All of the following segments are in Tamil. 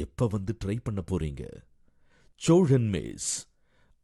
எப்ப வந்து ட்ரை பண்ண போறீங்க? சோழன் மெஸ்,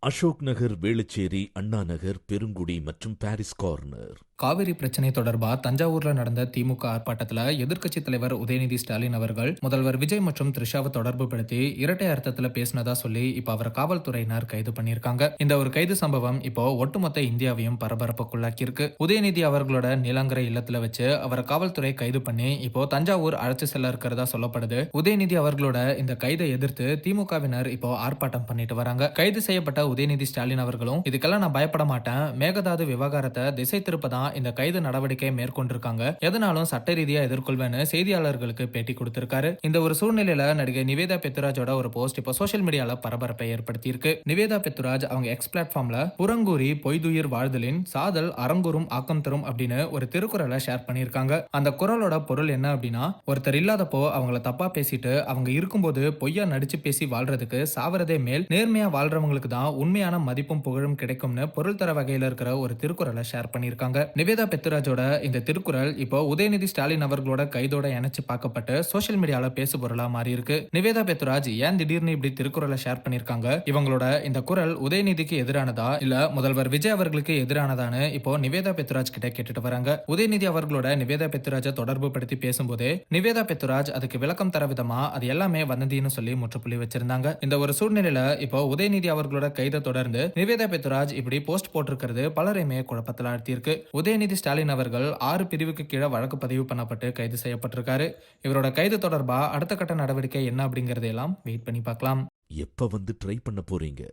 அசோக் நகர், வேளச்சேரி, அண்ணா நகர், பெருங்குடி மற்றும் பாரிஸ் கார்னர். காவிரி பிரச்சனை தொடர்பா தஞ்சாவூர்ல நடந்த திமுக ஆர்ப்பாட்டத்துல எதிர்க்கட்சி தலைவர் உதயநிதி ஸ்டாலின் அவர்கள் முதல்வர் விஜய் மற்றும் த்ரிஷாவை தொடர்பு படுத்தி இரட்டை அர்த்தத்துல பேசினதா சொல்லி இப்ப அவரை காவல்துறையினர் கைது பண்ணிருக்காங்க. இந்த ஒரு கைது சம்பவம் இப்போ ஒட்டுமொத்த இந்தியாவையும் பரபரப்புக்குள்ளாக்கி இருக்கு. உதயநிதி அவர்களோட நீலாங்கரை இல்லத்துல வச்சு அவரை காவல்துறை கைது பண்ணி இப்போ தஞ்சாவூர் அழைச்சு செல்ல இருக்கிறதா சொல்லப்படுது. உதயநிதி அவர்களோட இந்த கைதை எதிர்த்து திமுகவினர் இப்போ ஆர்ப்பாட்டம் பண்ணிட்டு வராங்க. கைது செய்யப்பட்ட உதயநிதி ஸ்டாலின் அவர்களும் இதுக்கெல்லாம் நான் பயப்பட மாட்டேன், மேகதாது விவகாரத்தை திசை திருப்பதான் இந்த கைது நடவடிக்கை மேற்கொண்டிருக்காங்க, எதனாலும் சட்ட ரீதியா எதிர்கொள்வேன்னு செய்தியாளர்களுக்கு பேட்டி கொடுத்திருக்காரு. இந்த ஒரு சூழ்நிலையில நடிகை நிவேதா பெத்துராஜோட ஒரு போஸ்ட் இப்போ சோஷியல் மீடியால பரபரப்பை ஏற்படுத்தி இருக்கு. நிவேதா பெத்துராஜ் அவங்க எக்ஸ் பிளாட்ஃபார்ம்ல புறங்கூறி பொய்துயிர் வாழ்தலின் சாதல் அரங்கூறும் ஆக்கம் தரும் அப்படின்னு ஒரு திருக்குறளை ஷேர் பண்ணியிருக்காங்க. அந்த குறளோட பொருள் என்ன அப்படின்னா, ஒருத்தர் இல்லாதப்போ அவங்கள தப்பா பேசிட்டு அவங்க இருக்கும்போது பொய்யா நடிச்சு பேசி வாழ்றதுக்கு சாவறதே மேல், நேர்மையா வாழ்றவங்களுக்கு தான் உண்மையான மதிப்பும் புகழும் கிடைக்கும்னு பொருள் தர வகையில இருக்கிற ஒரு திருக்குறளை ஷேர் பண்ணியிருக்காங்க. நிவேதா பெத்துராஜோட இந்த திருக்குறள் இப்போ உதயநிதி ஸ்டாலின் அவர்களோட கைதோட இணைச்சு பார்க்கப்பட்டு சோஷியல் மீடியால பேசு பொருளா மாறி இருக்கு. நிவேதா பெத்துராஜ் ஏன் திடீர்னு இப்படி திருக்குறளை ஷேர் பண்ணிருக்காங்க, இவங்களோட இந்த குறள் உதயநிதிக்கு எதிரானதா இல்ல முதல்வர் விஜய் அவர்களுக்கு எதிரானதான்னு இப்போ நிவேதா பெத்துராஜ் கிட்ட கேட்டுட்டு வராங்க. உதயநிதி அவர்களோட நிவேதா பெத்துராஜை தொடர்பு படுத்தி பேசும்போதே நிவேதா பெத்துராஜ் அதுக்கு விளக்கம் தர விதமா அது எல்லாமே வதந்தின்னு சொல்லி முற்றுப்புள்ளி வச்சிருந்தாங்க. இந்த ஒரு சூழ்நிலையில இப்போ உதயநிதி அவர்களோட கைதை தொடர்ந்து நிவேதா பெத்துராஜ் இப்படி போஸ்ட் போட்டிருக்கிறது பலரையுமே குழப்பத்தில் ஆழ்த்தியிருக்கு. உதயநிதி ஸ்டாலின் அவர்கள் 6 பிரிவுக்கு கீழே வழக்கு பதிவு பண்ணப்பட்டு கைது செய்யப்பட்டிருக்காரு. இவரோட கைது தொடர்பா அடுத்த கட்ட நடவடிக்கை என்ன அப்படிங்கறதெல்லாம் வெயிட் பண்ணி பார்க்கலாம். எப்ப வந்து ட்ரை பண்ண போறீங்க?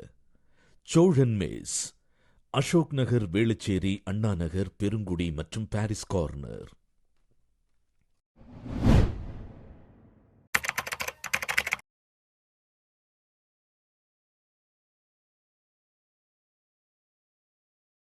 சோழன் மெஸ், அசோக் நகர், வேளச்சேரி, அண்ணா நகர், பெருங்குடி மற்றும் பாரிஸ் கார்னர்.